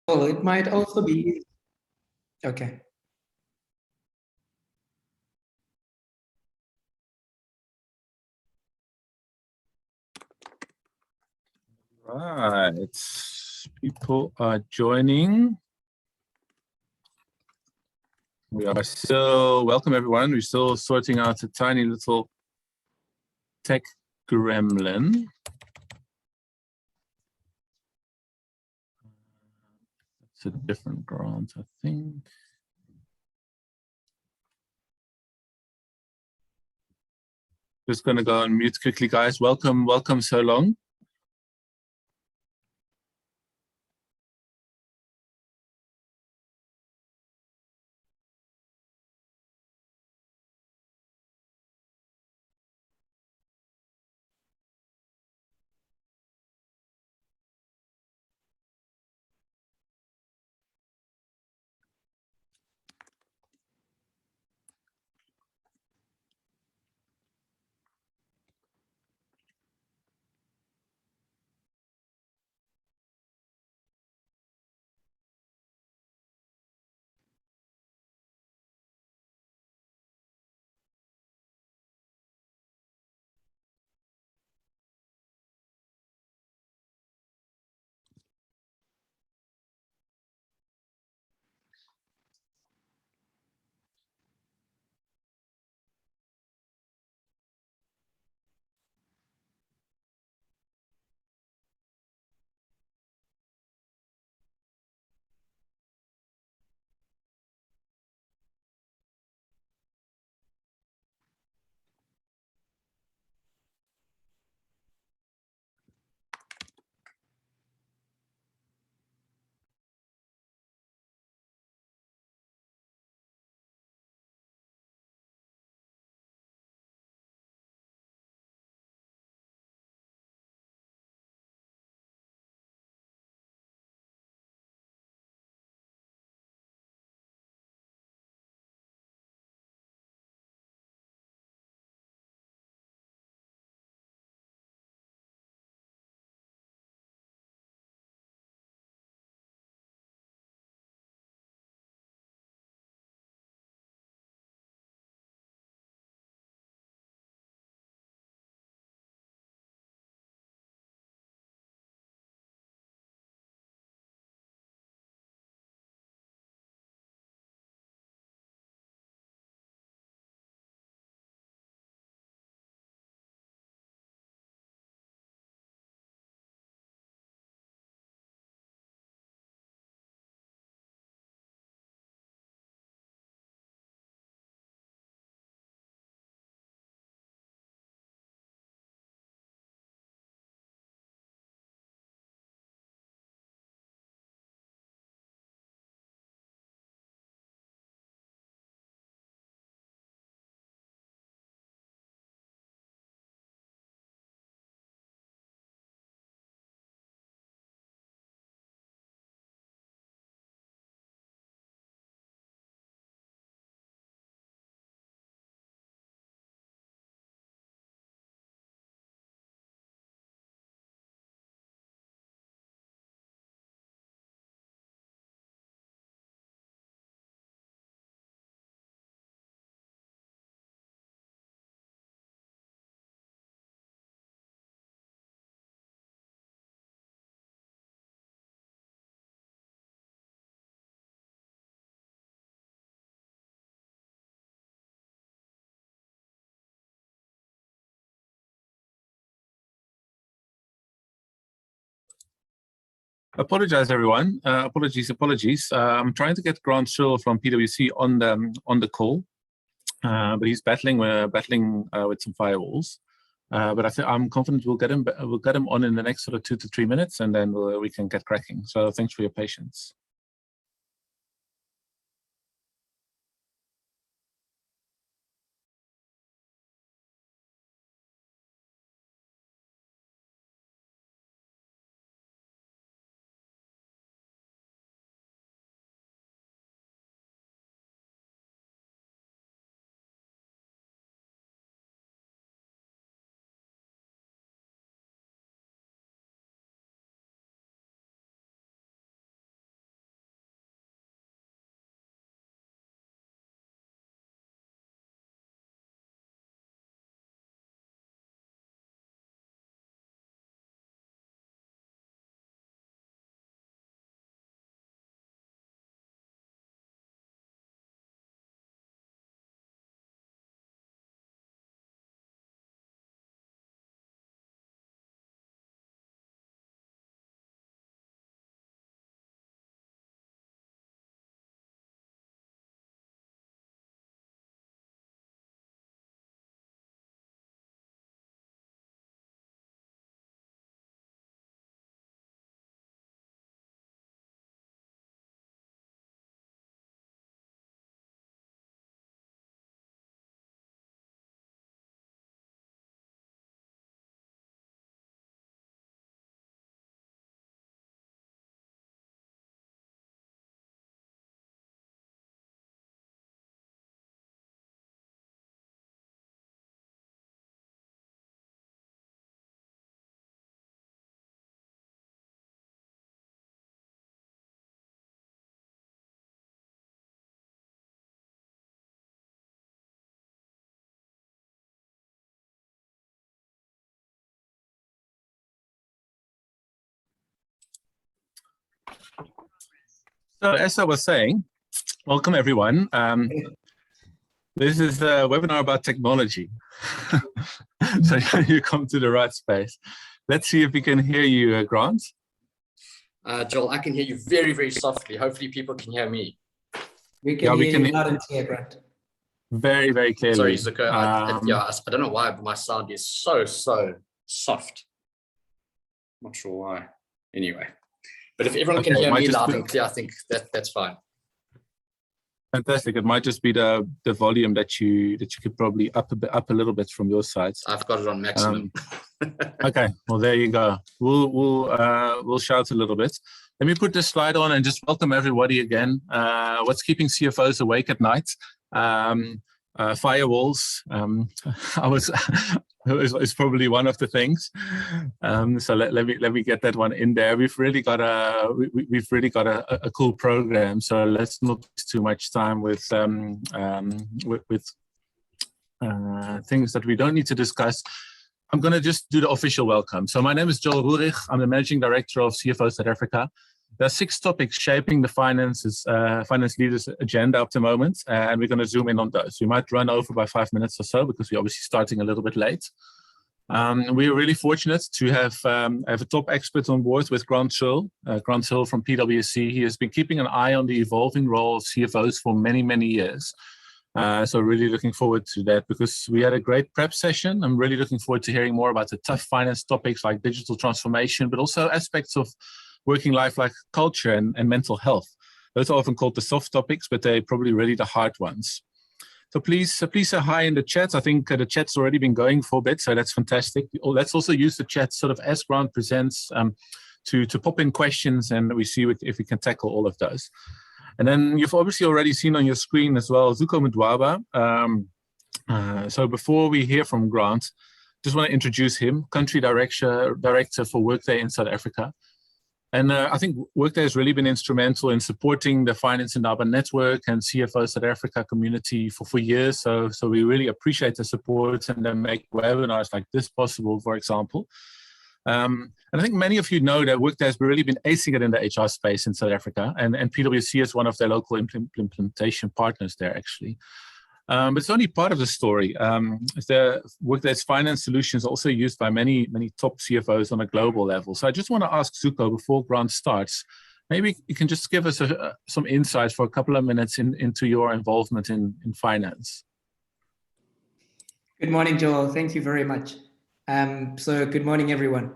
it might also be, okay. Right, people are joining. We are still, welcome everyone. We're still sorting out a tiny little tech gremlin. It's a different Grant, I think. Just going to go on mute quickly, guys. Welcome so long. Apologize, everyone. Apologies. I'm trying to get Grant Searle from PwC on the call, but he's battling with some firewalls. But I'm confident we'll get him on in the next sort of 2 to 3 minutes, and then we can get cracking. So thanks for your patience. So as I was saying, welcome everyone. This is a webinar about technology. So you come to the right space. Let's see if we can hear you, Grant. Joel, I can hear you very, very softly. Hopefully people can hear me. We can hear you loud and clear, Grant. Very, very clearly. Sorry, Zuko. I don't know why, but my sound is so soft. Not sure why. Anyway, but if everyone can hear me loud and clear, I think that's fine. Fantastic. It might just be the volume that you could probably up a little bit from your side. I've got it on maximum. Okay, well there you go. We'll shout a little bit. Let me put this slide on and just welcome everybody again. What's keeping CFOs awake at night? Firewalls. Is probably one of the things. So let me get that one in there. We've really got a cool program. So let's not waste too much time with things that we don't need to discuss. I'm going to just do the official welcome. So my name is Joel Roerich. I'm the Managing Director of CFOs South Africa. There are 6 topics shaping the finance leaders' agenda at the moment, and we're going to zoom in on those. We might run over by 5 minutes or so because we're obviously starting a little bit late. We are really fortunate to have a top expert on board with Grant Searle. Grant Searle from PwC. He has been keeping an eye on the evolving role of CFOs for many, many years. So really looking forward to that because we had a great prep session. I'm really looking forward to hearing more about the tough finance topics like digital transformation, but also aspects of working life like culture and mental health. Those are often called the soft topics, but they're probably really the hard ones. So please say hi in the chat. I think the chat's already been going for a bit, so that's fantastic. Let's also use the chat sort of as Grant presents to pop in questions, and we see if we can tackle all of those. And then you've obviously already seen on your screen as well, Zuko Mdwaba. So before we hear from Grant, just want to introduce him, Country Director for Workday in South Africa. And I think Workday has really been instrumental in supporting the Finance Ndaba network and CFO South Africa community for years. So we really appreciate the support and then make webinars like this possible, for example. And I think many of you know that Workday has really been acing it in the HR space in South Africa, and PwC is one of their local implementation partners there, actually. But it's only part of the story. Workday's finance solutions are also used by many top CFOs on a global level. So I just want to ask Zuko, before Grant starts, maybe you can just give us some insights for a couple of minutes into your involvement in finance. Good morning, Joel. Thank you very much. So good morning, everyone.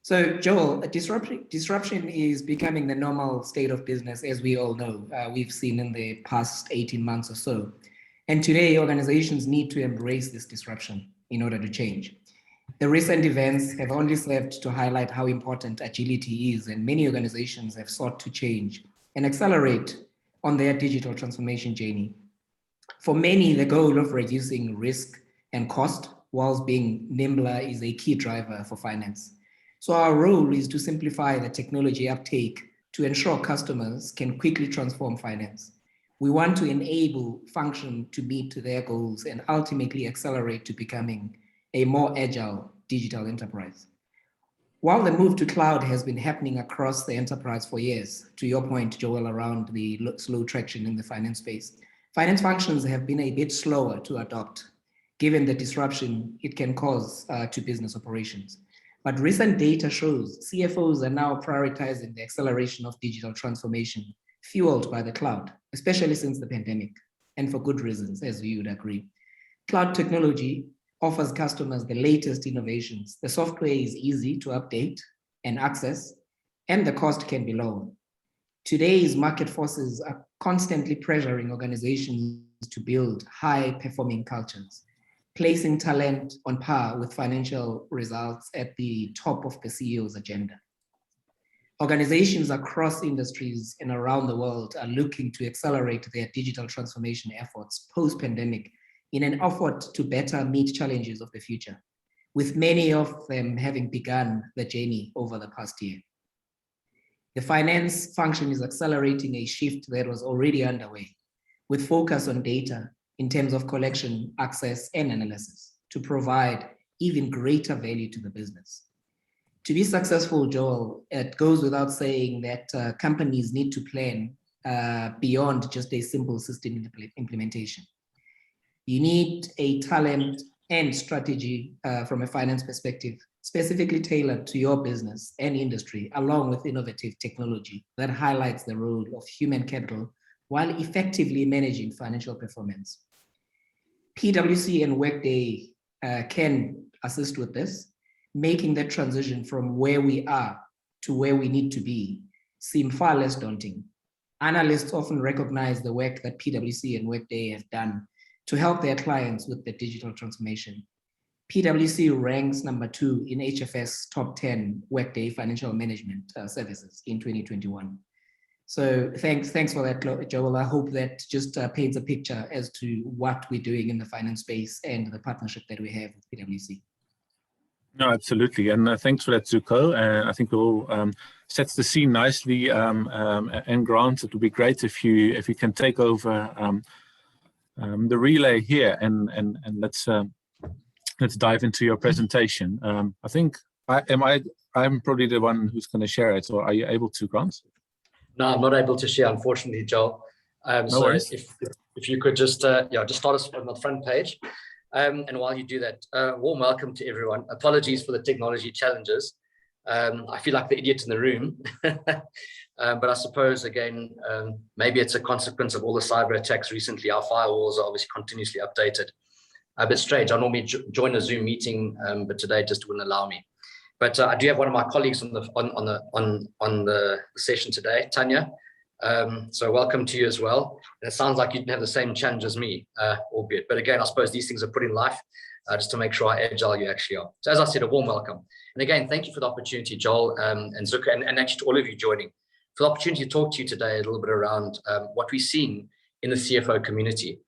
So Joel, disruption is becoming the normal state of business, as we all know. We've seen in the past 18 months or so. And today, organizations need to embrace this disruption in order to change. The recent events have only served to highlight how important agility is, and many organizations have sought to change and accelerate on their digital transformation journey. For many, the goal of reducing risk and cost whilst being nimbler is a key driver for finance. So our role is to simplify the technology uptake to ensure customers can quickly transform finance. We want to enable function to meet their goals and ultimately accelerate to becoming a more agile digital enterprise. While the move to cloud has been happening across the enterprise for years, to your point, Joel, around the slow traction in the finance space, finance functions have been a bit slower to adopt, given the disruption it can cause to business operations. But recent data shows CFOs are now prioritizing the acceleration of digital transformation fueled by the cloud, especially since the pandemic, and for good reasons, as you would agree. Cloud technology offers customers the latest innovations. The software is easy to update and access, and the cost can be low. Today's market forces are constantly pressuring organizations to build high-performing cultures, placing talent on par with financial results at the top of the CEO's agenda. Organizations across industries and around the world are looking to accelerate their digital transformation efforts post-pandemic in an effort to better meet challenges of the future, with many of them having begun the journey over the past year. The finance function is accelerating a shift that was already underway, with focus on data in terms of collection, access, and analysis to provide even greater value to the business. To be successful, Joel, it goes without saying that companies need to plan beyond just a simple system implementation. You need a talent and strategy from a finance perspective, specifically tailored to your business and industry, along with innovative technology that highlights the role of human capital while effectively managing financial performance. PwC and Workday can assist with this, making the transition from where we are to where we need to be seem far less daunting. Analysts often recognize the work that PwC and Workday have done to help their clients with the digital transformation. PwC ranks number 2 in HFS top 10 Workday financial management services in 2021. So thanks for that, Joel. I hope that just paints a picture as to what we're doing in the finance space and the partnership that we have with PwC. No, absolutely, and thanks for that, Zuko. I think it all sets the scene nicely. And Grant, it would be great if you can take over the relay here, and let's dive into your presentation. I think I'm probably the one who's going to share it, or are you able to, Grant? No, I'm not able to share, unfortunately, Joel. No so worries. if you could just start us on the front page. And while you do that, warm welcome to everyone. Apologies for the technology challenges. I feel like the idiot in the room. But I suppose, again, maybe it's a consequence of all the cyber attacks recently. Our firewalls are obviously continuously updated. A bit strange. I normally join a Zoom meeting, but today just wouldn't allow me. But I do have one of my colleagues on the session today, Tanya. So welcome to you as well. And it sounds like you didn't have the same challenge as me, albeit. But again, I suppose these things are put in life just to make sure how agile you actually are. So as I said, a warm welcome. And again, thank you for the opportunity, Joel and Zuko, and actually to all of you joining, for the opportunity to talk to you today a little bit around what we've seen in the CFO community.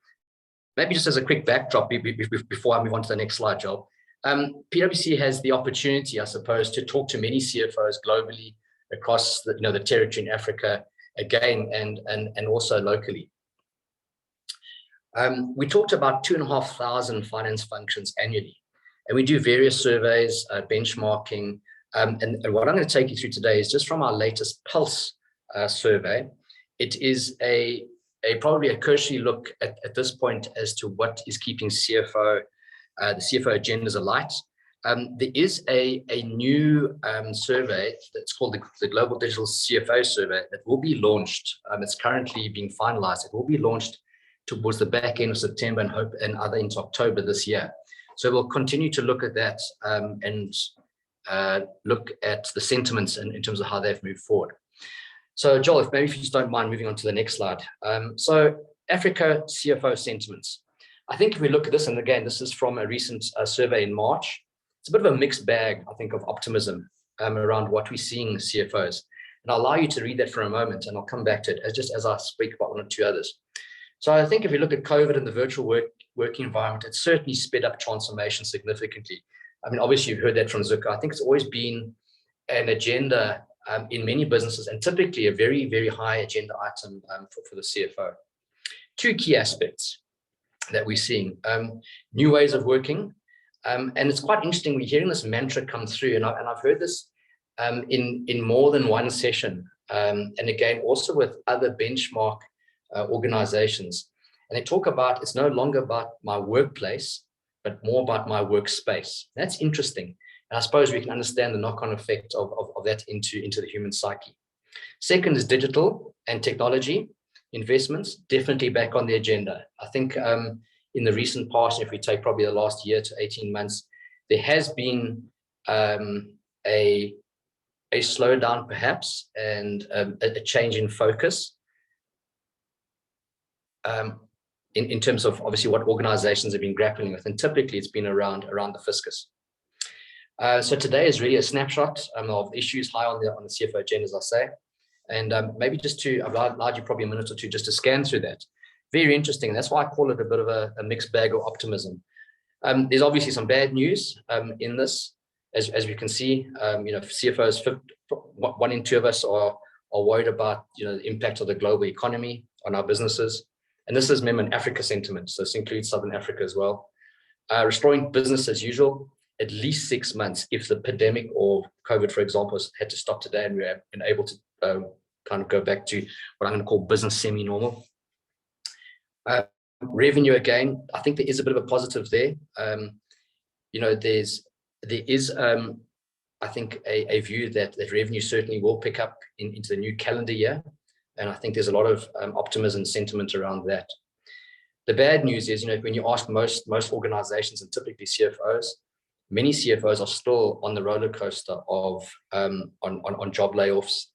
Maybe just as a quick backdrop before I move on to the next slide, Joel. PwC has the opportunity, I suppose, to talk to many CFOs globally across the territory in Africa, again, and also locally. We talked about 2,500 finance functions annually, and we do various surveys, benchmarking, and what I'm going to take you through today is just from our latest Pulse survey. It is probably a cursory look at this point as to what is keeping the CFO agendas alight. There is a new survey that's called the Global Digital CFO Survey that will be launched. It's currently being finalized. It will be launched towards the back end of September and other into October this year. So we'll continue to look at that and look at the sentiments in terms of how they've moved forward. So Joel, if you just don't mind moving on to the next slide. So Africa CFO sentiments. I think if we look at this, and again, this is from a recent survey in March, it's a bit of a mixed bag, I think, of optimism around what we're seeing CFOs. And I'll allow you to read that for a moment, and I'll come back to it just as I speak about one or two others. So I think if we look at COVID and the virtual working environment, it's certainly sped up transformation significantly. I mean, obviously, you've heard that from Zuko. I think it's always been an agenda in many businesses, and typically a very, very high agenda item for the CFO. Two key aspects that we're seeing: new ways of working, and it's quite interesting. We're hearing this mantra come through, and I've heard this in more than one session, and again also with other benchmark organizations. And they talk about it's no longer about my workplace, but more about my workspace. That's interesting, and I suppose we can understand the knock-on effect of that into the human psyche. Second is digital and technology investments, definitely back on the agenda. I think in the recent past, if we take probably the last year to 18 months, there has been a slowdown perhaps, and a change in focus in terms of obviously what organizations have been grappling with, and typically it's been around the fiscus. So today is really a snapshot of issues high on the CFO agenda, as I say. And maybe just I've allowed you probably a minute or two just to scan through that. Very interesting. That's why I call it a bit of a mixed bag of optimism. There's obviously some bad news in this, as we can see. CFOs, 1 in 2 of us are worried about the impact of the global economy on our businesses. And this is an Africa sentiment, so this includes Southern Africa as well. Restoring business as usual, at least 6 months if the pandemic or COVID, for example, had to stop today and we're able to kind of go back to what I'm going to call business semi-normal. Revenue, again, I think there is a bit of a positive there. There is I think a view that revenue certainly will pick up into the new calendar year, and I think there's a lot of optimism and sentiment around that. The bad news is, when you ask most organizations and typically CFOs, many CFOs are still on the roller coaster of on job layoffs,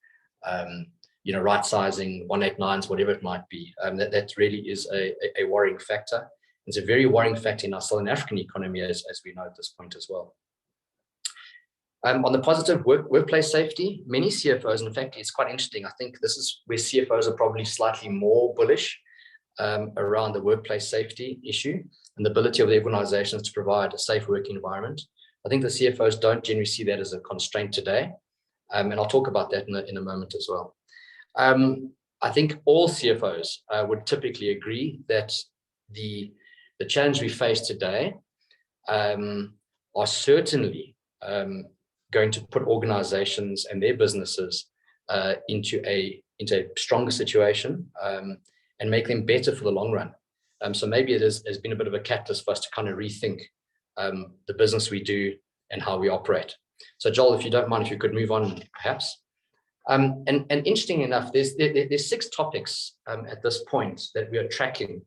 right sizing, 189s, whatever it might be. That really is a worrying factor. It's a very worrying factor in our Southern African economy, as we know at this point as well. On the positive, workplace safety, many CFOs, in fact, it's quite interesting. I think this is where CFOs are probably slightly more bullish around the workplace safety issue and the ability of the organizations to provide a safe working environment. I think the CFOs don't generally see that as a constraint today. And I'll talk about that in a moment as well. I think all CFOs would typically agree that the challenge we face today are certainly going to put organizations and their businesses into a stronger situation and make them better for the long run. So maybe it has been a bit of a catalyst for us to kind of rethink the business we do and how we operate. So Joel, if you don't mind, if you could move on perhaps. And interesting enough, there's 6 topics at this point that we are tracking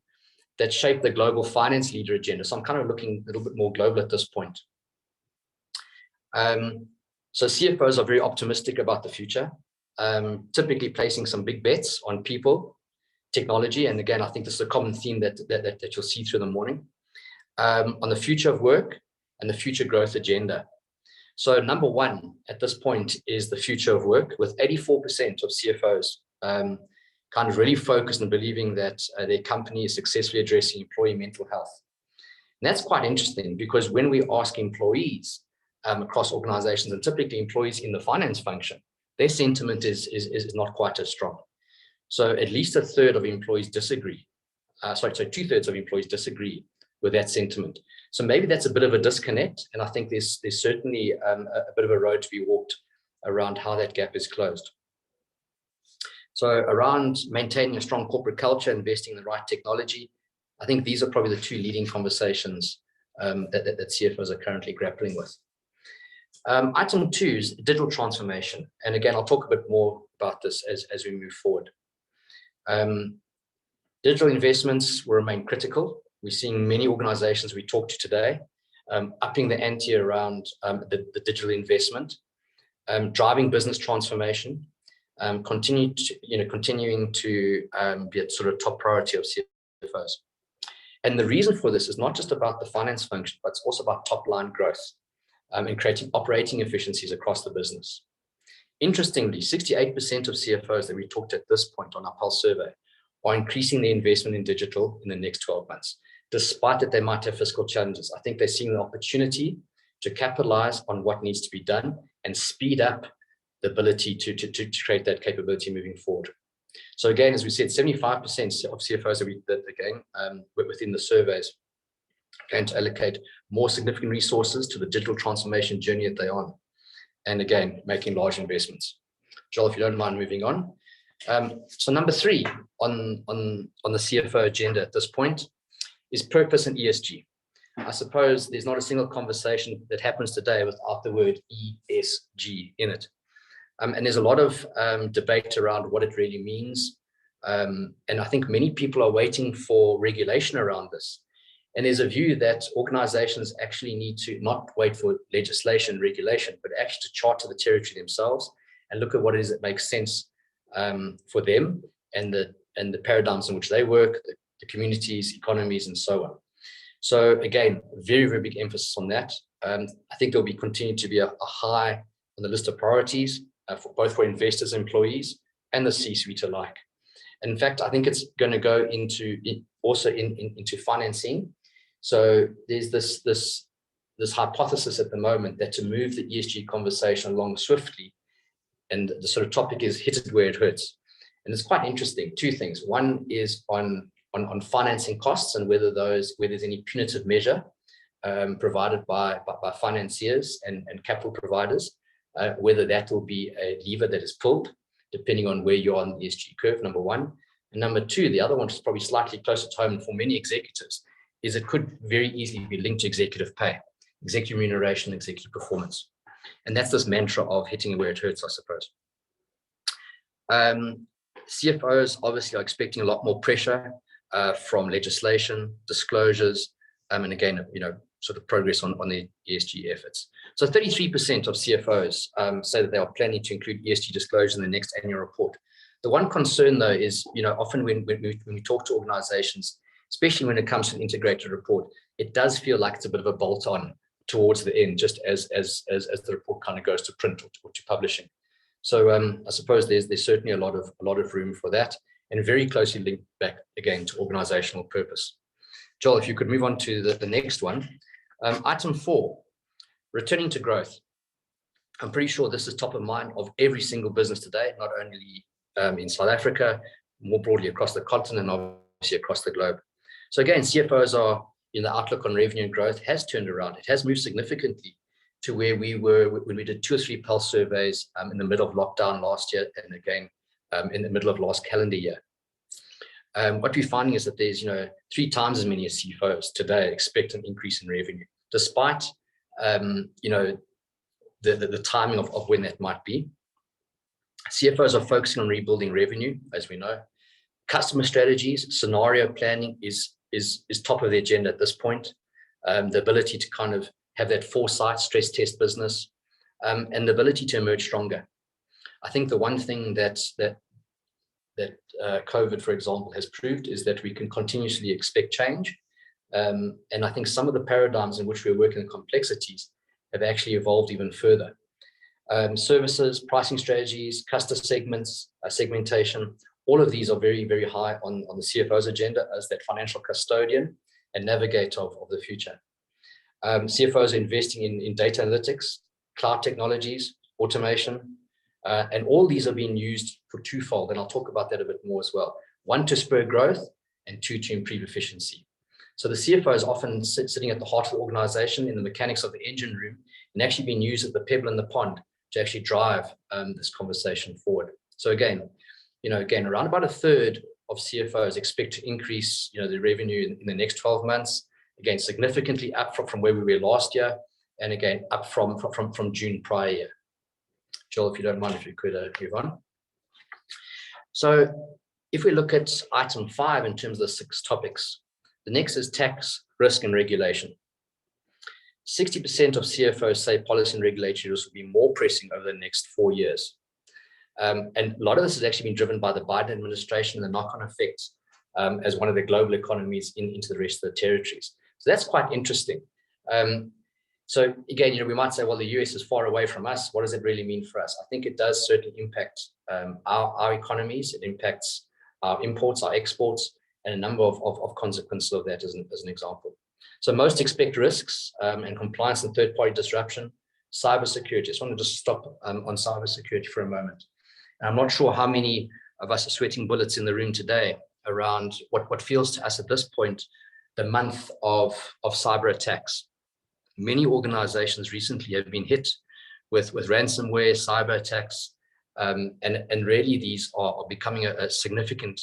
that shape the global finance leader agenda. So I'm kind of looking a little bit more global at this point. So CFOs are very optimistic about the future, typically placing some big bets on people, technology, and again, I think this is a common theme that you'll see through the morning, on the future of work and the future growth agenda. So number 1 at this point is the future of work, with 84% of CFOs kind of really focused on believing that their company is successfully addressing employee mental health. And that's quite interesting, because when we ask employees across organizations, and typically employees in the finance function, their sentiment is not quite as strong. So at least a third of employees disagree. So 2/3 of employees disagree with that sentiment. So maybe that's a bit of a disconnect, and I think there's certainly a bit of a road to be walked around how that gap is closed. So around maintaining a strong corporate culture, investing in the right technology, I think these are probably the 2 leading conversations that CFOs are currently grappling with. Item 2 is digital transformation. And again, I'll talk a bit more about this as we move forward. Digital investments will remain critical. We're seeing many organizations we talk to today upping the ante around the digital investment, driving business transformation, continuing to be a sort of top priority of CFOs. And the reason for this is not just about the finance function, but it's also about top line growth and creating operating efficiencies across the business. Interestingly, 68% of CFOs that we talked at this point on our Pulse survey are increasing their investment in digital in the next 12 months, despite that they might have fiscal challenges. I think they're seeing the opportunity to capitalize on what needs to be done and speed up the ability to create that capability moving forward. So again, as we said, 75% of CFOs that within the surveys going to allocate more significant resources to the digital transformation journey that they're on. And again, making large investments. Joel, if you don't mind moving on. So number 3 on the CFO agenda at this point is purpose and ESG. I suppose there's not a single conversation that happens today without the word ESG in it. And there's a lot of debate around what it really means. And I think many people are waiting for regulation around this. And there's a view that organizations actually need to not wait for legislation, regulation, but actually to charter the territory themselves and look at what it is that makes sense for them and the paradigms in which they work, the communities, economies, and so on. So again, very, very big emphasis on that. I think there'll be continued to be a high on the list of priorities for both for investors, employees, and the C-suite alike. And in fact, I think it's going to go into financing. So there's this hypothesis at the moment that to move the ESG conversation along swiftly, and the sort of topic is hit it where it hurts. And it's quite interesting. 2 things. One is on financing costs and whether there's any punitive measure provided by financiers and capital providers, whether that will be a lever that is pulled depending on where you are on the ESG curve, number one. And number two, the other one is probably slightly closer to home for many executives, is it could very easily be linked to executive pay, executive remuneration, executive performance. And that's this mantra of hitting where it hurts, I suppose. CFOs obviously are expecting a lot more pressure from legislation, disclosures, and again, sort of progress on the ESG efforts. So 33% of CFOs say that they are planning to include ESG disclosure in the next annual report. The one concern, though, is often when we talk to organizations, especially when it comes to an integrated report, it does feel like it's a bit of a bolt-on towards the end, just as the report kind of goes to print or to publishing. So I suppose there's certainly a lot of room for that, and very closely linked back again to organizational purpose. Joel, if you could move on to the next one. Item 4, returning to growth. I'm pretty sure this is top of mind of every single business today, not only in South Africa, more broadly across the continent, and obviously across the globe. So again, CFOs are, the outlook on revenue and growth has turned around. It has moved significantly to where we were when we did 2 or 3 pulse surveys in the middle of lockdown last year, and again in the middle of last calendar year. What we're finding is that there's 3 times as many CFOs today expect an increase in revenue, despite the timing of when that might be. CFOs are focusing on rebuilding revenue, as we know. Customer strategies, scenario planning is top of the agenda at this point. The ability to kind of have that foresight, stress test business, and the ability to emerge stronger. I think the one thing that COVID, for example, has proved is that we can continuously expect change. And I think some of the paradigms in which we're working, the complexities, have actually evolved even further. Services, pricing strategies, customer segments, segmentation, all of these are very, very high on the CFO's agenda as that financial custodian and navigator of the future. CFOs are investing in data analytics, cloud technologies, automation, and all these are being used for twofold, and I'll talk about that a bit more as well. 1, to spur growth, and 2, to improve efficiency. So the CFO is often sitting at the heart of the organization in the mechanics of the engine room, and actually being used as the pebble in the pond to actually drive this conversation forward. So again, around about 1/3 of CFOs expect to increase, the revenue in the next 12 months. Again, significantly up from where we were last year, and again up from June prior year. Joel, if you don't mind, if you could move on. So if we look at item 5 in terms of the 6 topics, the next is tax, risk, and regulation. 60% of CFOs say policy and regulatory risks will be more pressing over the next 4 years. And a lot of this has actually been driven by the Biden administration and the knock-on effects as one of the global economies into the rest of the territories. So that's quite interesting. So again, we might say, well, the US is far away from us. What does it really mean for us? I think it does certainly impact our economies. It impacts our imports, our exports, and a number of consequences of that as an example. So most expect risks and compliance and third-party disruption, cybersecurity. I just want to stop on cybersecurity for a moment. And I'm not sure how many of us are sweating bullets in the room today around what feels to us at this point the month of cyber attacks. Many organizations recently have been hit with ransomware, cyber attacks, and really these are becoming a significant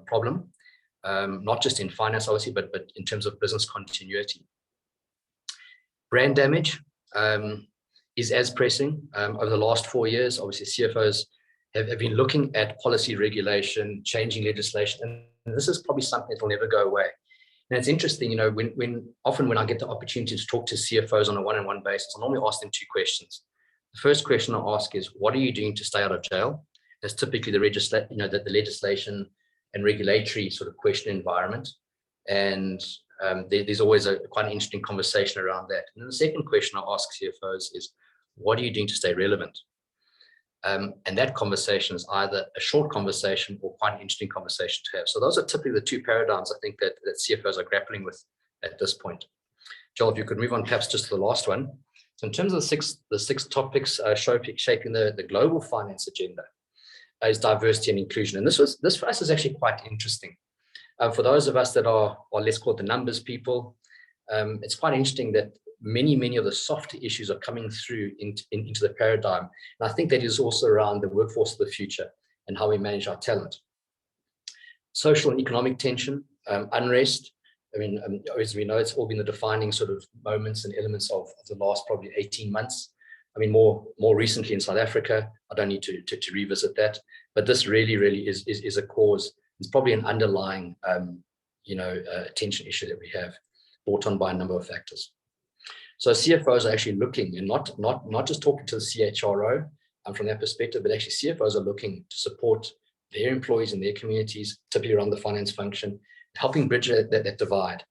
problem, not just in finance, obviously, but in terms of business continuity. Brand damage is as pressing. Over the last 4 years, obviously, CFOs have been looking at policy regulation, changing legislation, and this is probably something that will never go away. And it's interesting, often when I get the opportunity to talk to CFOs on a one-on-one basis, I normally ask them 2 questions. The first question I ask is, what are you doing to stay out of jail? That's typically the legislation and regulatory sort of question environment. And there's always quite an interesting conversation around that. And then the second question I ask CFOs is, what are you doing to stay relevant? And that conversation is either a short conversation or quite an interesting conversation to have. So those are typically the 2 paradigms I think that CFOs are grappling with at this point. Joel, if you could move on perhaps just to the last one. So in terms of the six topics shaping the global finance agenda is diversity and inclusion. And this for us is actually quite interesting. For those of us that are let's call it the numbers people, it's quite interesting that many of the softer issues are coming through into the paradigm. And I think that is also around the workforce of the future and how we manage our talent. Social and economic tension, unrest. I mean, as we know, it's all been the defining sort of moments and elements of the last probably 18 months. I mean, more recently in South Africa, I don't need to revisit that, but this really is a cause. It's probably an underlying, tension issue that we have, brought on by a number of factors. So CFOs are actually looking, and not just talking to the CHRO from that perspective, but actually CFOs are looking to support their employees in their communities, typically around the finance function, helping bridge that divide.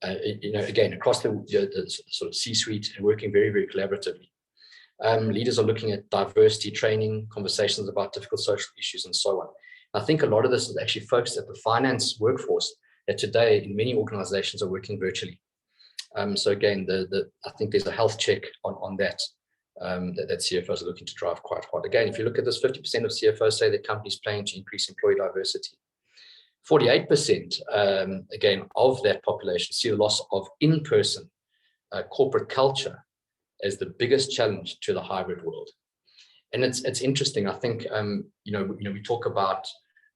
Again, across the sort of C-suite, and working very collaboratively. Leaders are looking at diversity training, conversations about difficult social issues, and so on. I think a lot of this is actually focused at the finance workforce that today in many organizations are working virtually. So again, I think there's a health check on that, that CFOs are looking to drive quite hard. Again, if you look at this, 50% of CFOs say that companies planning to increase employee diversity. 48%, again, of that population see the loss of in-person corporate culture as the biggest challenge to the hybrid world. And it's interesting. I think we talk about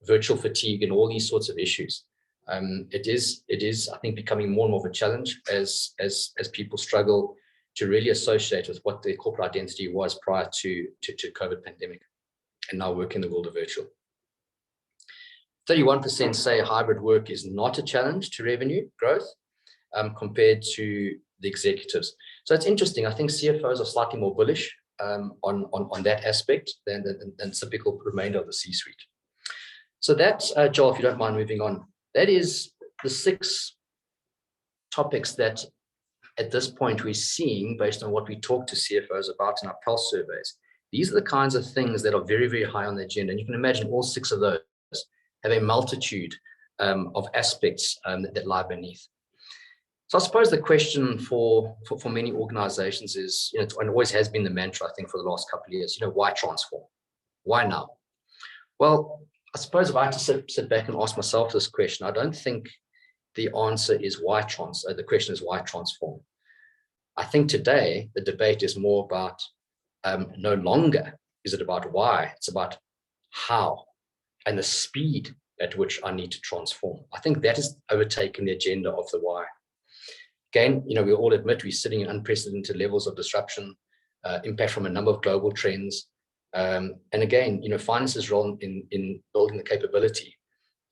virtual fatigue and all these sorts of issues. It is I think becoming more and more of a challenge as people struggle to really associate with what their corporate identity was prior to COVID pandemic, and now work in the world of virtual. 31% say hybrid work is not a challenge to revenue growth compared to the executives. So it's interesting. I think CFOs are slightly more bullish on that aspect than typical remainder of the C-suite. So that's, Joel, if you don't mind moving on, that is the 6 topics that at this point we're seeing based on what we talk to CFOs about in our pulse surveys. These are the kinds of things that are very high on the agenda. And you can imagine all 6 of those have a multitude of aspects that lie beneath. So I suppose the question for many organizations is, and always has been the mantra, I think, for the last couple of years, why transform? Why now? Well, I suppose if I had to sit back and ask myself this question, I don't think the answer is why the question is why transform. I think today the debate is more about no longer is it about why, it's about how and the speed at which I need to transform. I think that has overtaken the agenda of the why. Again, we all admit we're sitting in unprecedented levels of disruption, impact from a number of global trends. And again, finance's role in building the capability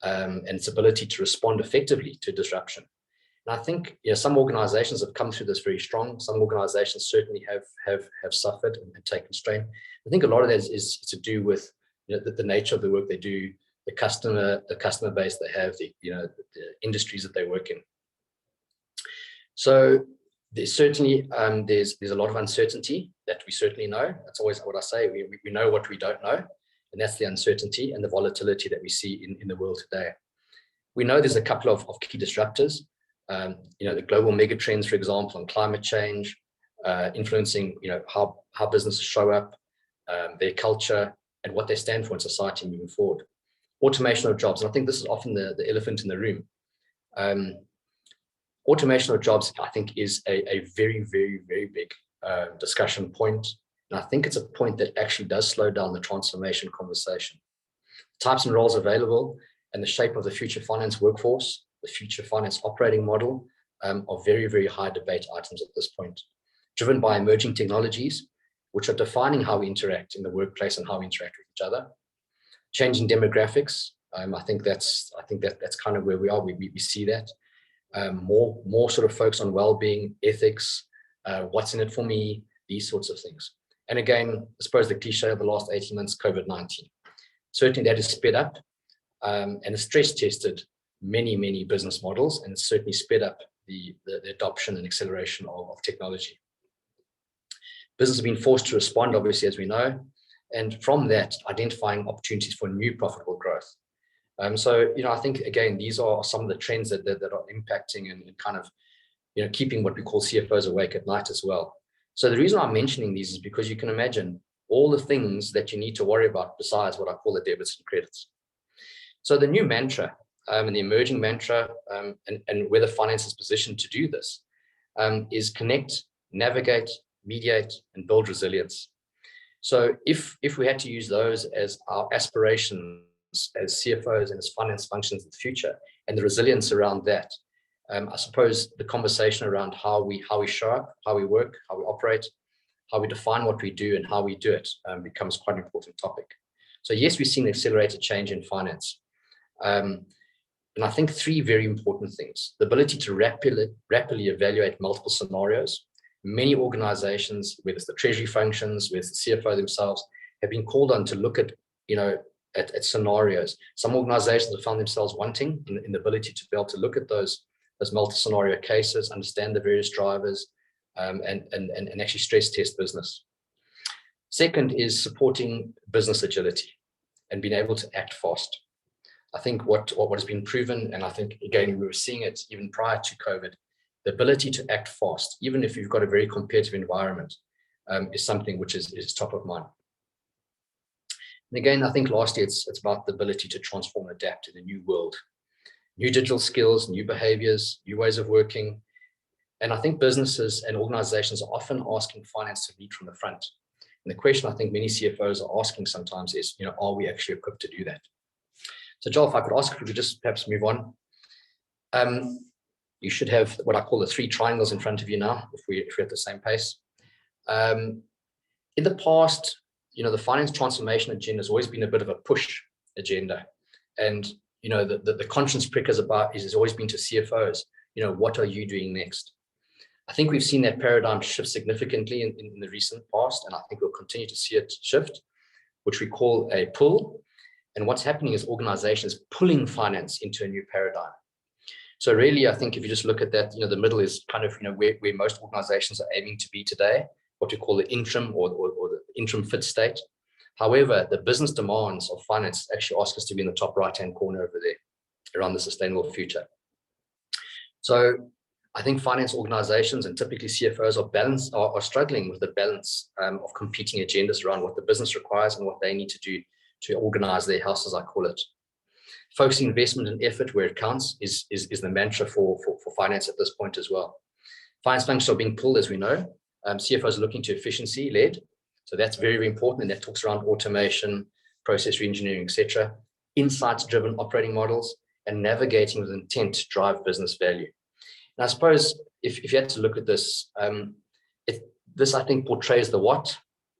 and its ability to respond effectively to disruption. And I think some organizations have come through this very strong. Some organizations certainly have suffered and taken strain. I think a lot of that is to do with the nature of the work they do, the customer base they have, the industries that they work in. So there's certainly there's a lot of uncertainty that we certainly know. That's always what I say. We know what we don't know, and that's the uncertainty and the volatility that we see in the world today. We know there's a couple of key disruptors. The global megatrends, for example, on climate change, influencing how businesses show up, their culture, and what they stand for in society moving forward. Automation of jobs, and I think this is often the elephant in the room. Automation of jobs, I think, is a very big discussion point. And I think it's a point that actually does slow down the transformation conversation. Types and roles available and the shape of the future finance workforce, the future finance operating model are very high debate items at this point, driven by emerging technologies, which are defining how we interact in the workplace and how we interact with each other. Changing demographics, I think that's kind of where we are. We see that. More sort of focus on well-being, ethics, what's in it for me, these sorts of things. And again, I suppose the cliche of the last 18 months, COVID-19. Certainly that has sped up and has stress tested many business models, and it's certainly sped up the adoption and acceleration of technology. Business has been forced to respond, obviously, as we know, and from that, identifying opportunities for new profitable growth. So, I think, again, these are some of the trends that are impacting and kind of, keeping what we call CFOs awake at night as well. So the reason I'm mentioning these is because you can imagine all the things that you need to worry about besides what I call the debits and credits. So the new mantra and the emerging mantra and where the finance is positioned to do this is connect, navigate, mediate, and build resilience. So if we had to use those as our aspirations as CFOs and as finance functions in the future, and the resilience around that, I suppose the conversation around how we show up, how we work, how we operate, how we define what we do and how we do it becomes quite an important topic. So yes, we've seen accelerated change in finance. And I think three very important things: the ability to rapidly evaluate multiple scenarios. Many organizations, whether it's the treasury functions, whether it's the CFO themselves, have been called on to look at, at scenarios. Some organizations have found themselves wanting in the ability to be able to look at those multi-scenario cases, understand the various drivers, and actually stress test business. Second is supporting business agility and being able to act fast. I think what has been proven, and I think again we were seeing it even prior to COVID, the ability to act fast, even if you've got a very competitive environment, is something which is top of mind. And again, I think lastly, it's about the ability to transform and adapt to the new world, new digital skills, new behaviors, new ways of working. And I think businesses and organizations are often asking finance to lead from the front. And the question I think many CFOs are asking sometimes is, are we actually equipped to do that? So Joel, if I could ask if we could just perhaps move on. You should have what I call the three triangles in front of you now, if we're at the same pace. In the past, the finance transformation agenda has always been a bit of a push agenda. And, the conscience prick has always been to CFOs, what are you doing next? I think we've seen that paradigm shift significantly in the recent past, and I think we'll continue to see it shift, which we call a pull. And what's happening is organizations pulling finance into a new paradigm. So really, I think if you just look at that, the middle is kind of, where most organizations are aiming to be today, what we call the interim or the interim fit state. However, the business demands of finance actually ask us to be in the top right-hand corner over there around the sustainable future. So I think finance organizations and typically CFOs are struggling with the balance of competing agendas around what the business requires and what they need to do to organize their house, as I call it. Focusing investment and effort where it counts is the mantra for finance at this point as well. Finance functions are being pulled, as we know. CFOs are looking to efficiency led. So that's very, very important. And that talks around automation, process reengineering, etc. Insights-driven operating models and navigating with intent to drive business value. And I suppose if you had to look at this, this I think portrays the what,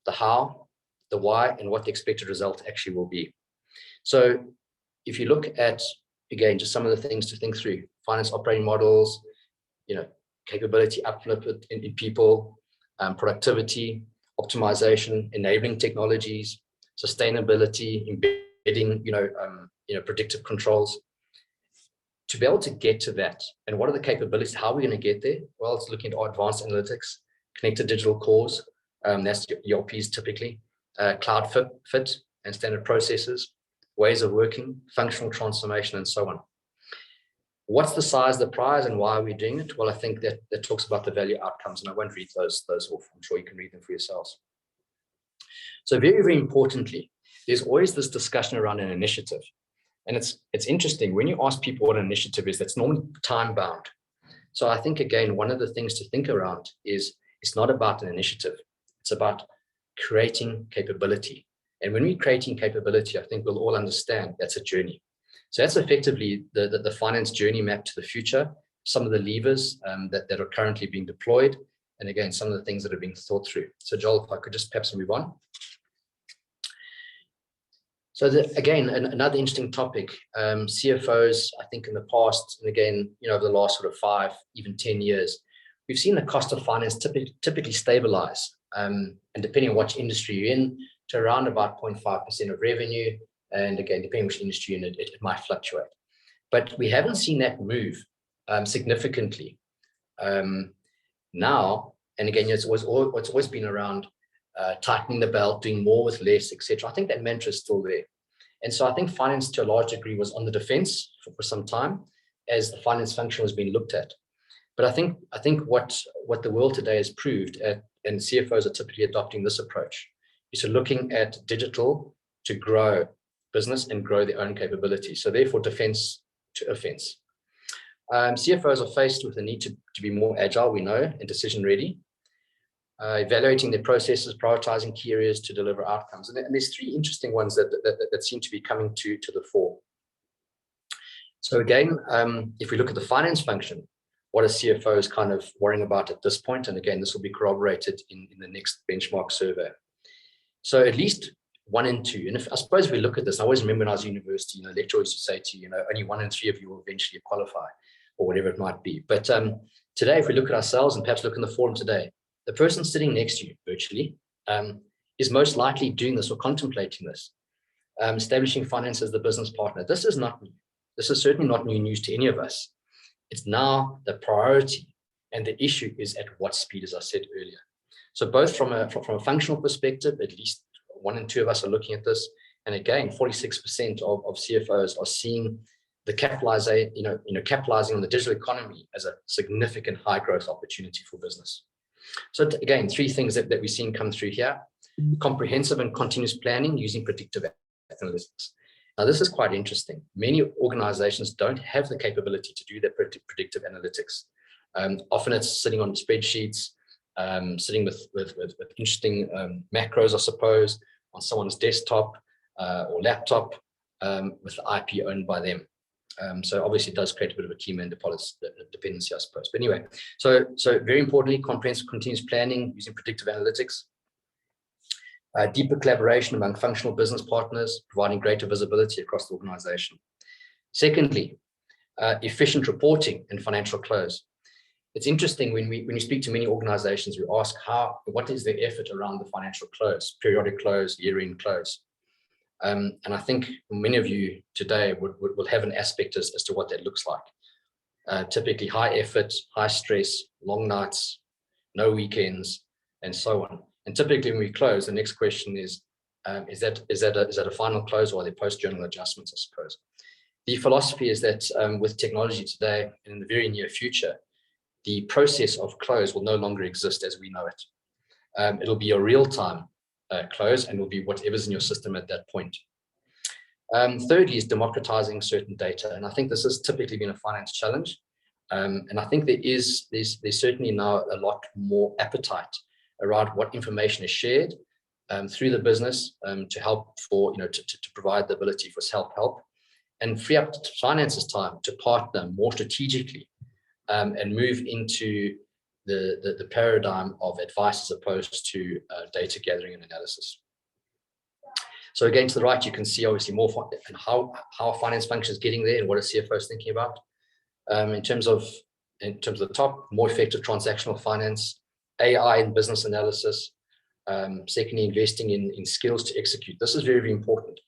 the how, the why, and what the expected result actually will be. So if you look at, again, just some of the things to think through: finance operating models, capability uplift in people, productivity, optimization, enabling technologies, sustainability, embedding, predictive controls. To be able to get to that, and what are the capabilities? How are we going to get there? Well, it's looking at advanced analytics, connected digital cores, that's ERPs typically, cloud fit and standard processes, ways of working, functional transformation, and so on. What's the size of the prize and why are we doing it? Well, I think that talks about the value outcomes, and I won't read those off. I'm sure you can read them for yourselves. So very, very importantly, there's always this discussion around an initiative. And it's interesting, when you ask people what an initiative is, that's normally time bound. So I think, again, one of the things to think around is it's not about an initiative. It's about creating capability. And when we're creating capability, I think we'll all understand that's a journey. So that's effectively the finance journey map to the future, some of the levers that are currently being deployed, and again, some of the things that are being thought through. So Joel, if I could just perhaps move on. So again, another interesting topic, CFOs, I think in the past, and again, over the last sort of 5, even 10 years, we've seen the cost of finance typically stabilize, and depending on which industry you're in, to around about 0.5% of revenue. And again, depending on which industry you're in, it might fluctuate. But we haven't seen that move significantly now. And again, it's always been around tightening the belt, doing more with less, etc. I think that mantra is still there. And so I think finance to a large degree was on the defense for some time as the finance function was being looked at. But I think what the world today has proved, and CFOs are typically adopting this approach, is to looking at digital to grow business and grow their own capability. So therefore, defense to offense. CFOs are faced with the need to be more agile, we know, and decision ready. evaluating their processes, prioritizing key areas to deliver outcomes. And there's three interesting ones that seem to be coming to the fore. So again, if we look at the finance function, what are CFOs kind of worrying about at this point? And again, this will be corroborated in the next benchmark survey. So at least 1 in 2, and I suppose if we look at this, I always remember when I was at university, lecturers used to say to you, only 1 in 3 of you will eventually qualify, or whatever it might be. But today, if we look at ourselves and perhaps look in the forum today, the person sitting next to you virtually is most likely doing this or contemplating this, establishing finance as the business partner. This is not new. This is certainly not new news to any of us. It's now the priority, and the issue is at what speed, as I said earlier. So both from a functional perspective, at least 1 in 2 of us are looking at this. And again, 46% of CFOs are seeing the capitalizing on the digital economy as a significant high growth opportunity for business. So again, 3 things that we've seen come through here: comprehensive and continuous planning using predictive analytics. Now, this is quite interesting. Many organizations don't have the capability to do that predictive analytics. Often it's sitting on spreadsheets, sitting with interesting macros, I suppose, on someone's desktop or laptop with the IP owned by them. So obviously it does create a bit of a key man dependency, I suppose. But anyway, so very importantly, comprehensive continuous planning using predictive analytics. Deeper collaboration among functional business partners, providing greater visibility across the organization. Secondly, efficient reporting and financial close. It's interesting when you speak to many organizations, we ask what is the effort around the financial close, periodic close, year-end close. And I think many of you today will have an aspect as to what that looks like. Typically high effort, high stress, long nights, no weekends, and so on. And typically when we close, the next question is that a final close, or are there post-journal adjustments, I suppose? The philosophy is that with technology today and in the very near future, the process of close will no longer exist as we know it. It'll be a real-time close, and it'll be whatever's in your system at that point. Thirdly is democratizing certain data. And I think this has typically been a finance challenge. And I think there's certainly now a lot more appetite around what information is shared through the business to help to provide the ability for self-help and free up finance's time to partner more strategically and move into the paradigm of advice as opposed to data gathering and analysis. So again, to the right, you can see obviously more and how a finance function is getting there and what a CFO is thinking about. In terms of the top, more effective transactional finance, AI and business analysis. Secondly, investing in skills to execute. This is very, very important.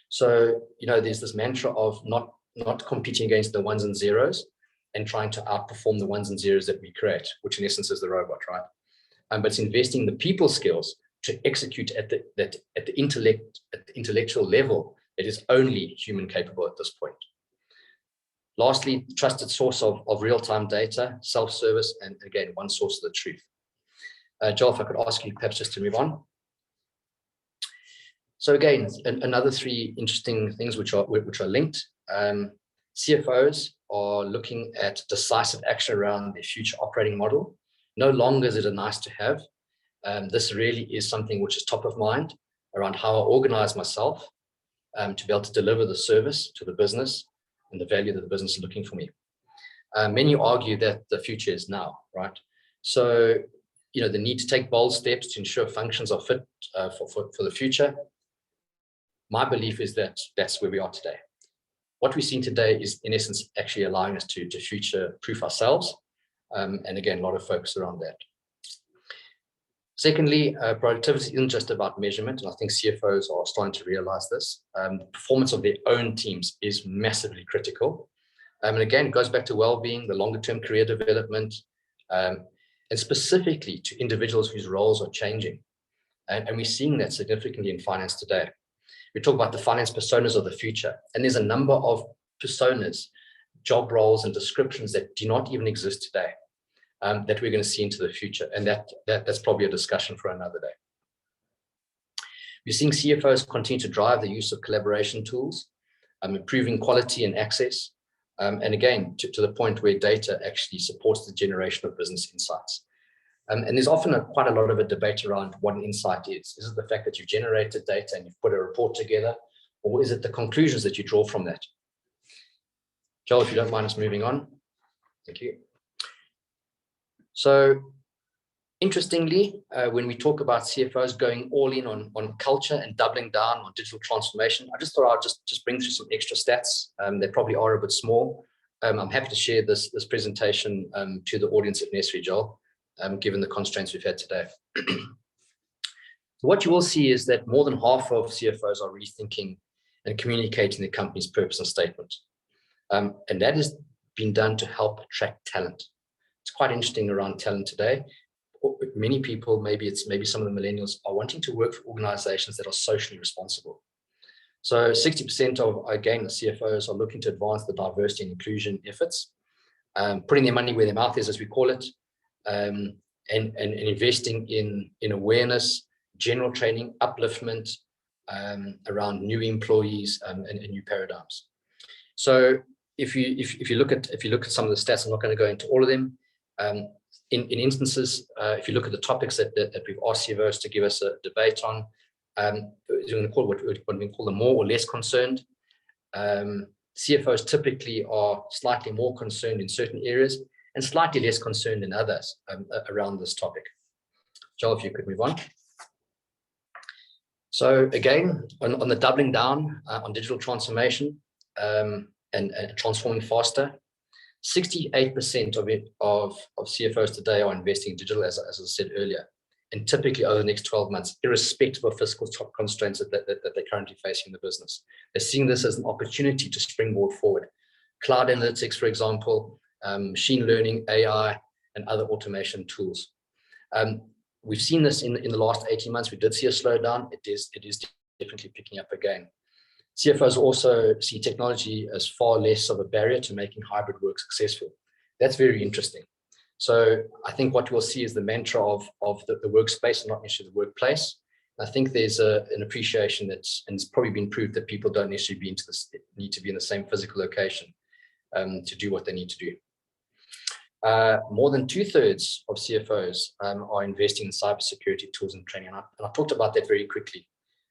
So, there's this mantra of not competing against the ones and zeros and trying to outperform the ones and zeros that we create, which in essence is the robot, right? But it's investing the people skills to execute at the intellectual level that is only human capable at this point. Lastly, trusted source of real-time data, self-service, and again, one source of the truth. Joel, if I could ask you perhaps just to move on. So again, another 3 interesting things which are linked. CFOs are looking at decisive action around their future operating model. No longer is it a nice to have. This really is something which is top of mind around how I organize myself to be able to deliver the service to the business and the value that the business is looking for me. Many argue that the future is now, right? So, the need to take bold steps to ensure functions are fit for the future. My belief is that that's where we are today. What we've seen today is, in essence, actually allowing us to future-proof ourselves. And again, a lot of focus around that. Secondly, productivity isn't just about measurement, and I think CFOs are starting to realize this. The performance of their own teams is massively critical. And again, it goes back to well-being, the longer-term career development, and specifically to individuals whose roles are changing. And we're seeing that significantly in finance today. We talk about the finance personas of the future, and there's a number of personas, job roles, and descriptions that do not even exist today that we're going to see into the future. And that's probably a discussion for another day. We're seeing CFOs continue to drive the use of collaboration tools, improving quality and access. And again, to the point where data actually supports the generation of business insights. And there's often quite a lot of a debate around what an insight is. Is it the fact that you've generated data and you've put a report together, or is it the conclusions that you draw from that? Joel, if you don't mind us moving on. Thank you. So interestingly, when we talk about CFOs going all in on culture and doubling down on digital transformation, I just thought I'd just bring through some extra stats. They probably are a bit small. I'm happy to share this presentation to the audience if necessary, Joel, given the constraints we've had today. So what you will see is that more than half of CFOs are rethinking and communicating the company's purpose and statement. And that has been done to help attract talent. It's quite interesting around talent today. Many people, maybe some of the millennials, are wanting to work for organizations that are socially responsible. So 60% of, again, the CFOs are looking to advance the diversity and inclusion efforts, putting their money where their mouth is, as we call it, and investing in awareness, general training, upliftment around new employees and new paradigms. So if you look at some of the stats, I'm not going to go into all of them. In instances, if you look at the topics that we've asked CFOs to give us a debate on, we're going to call what we call the more or less concerned. CFOs typically are slightly more concerned in certain areas and slightly less concerned in others around this topic. Joel, if you could move on. So again, on the doubling down on digital transformation and transforming faster, 68% of CFOs today are investing in digital, as I said earlier, and typically over the next 12 months, irrespective of fiscal constraints that they're currently facing in the business. They're seeing this as an opportunity to springboard forward. Cloud analytics, for example, machine learning, AI, and other automation tools. We've seen this in the last 18 months. We did see a slowdown. It is definitely picking up again. CFOs also see technology as far less of a barrier to making hybrid work successful. That's very interesting. So I think what we'll see is the mantra of the workspace and not necessarily the workplace. I think there's an appreciation and it's probably been proved that people don't necessarily need to be in the same physical location to do what they need to do. More than 2/3 of CFOs are investing in cybersecurity tools and training. And I talked about that very quickly.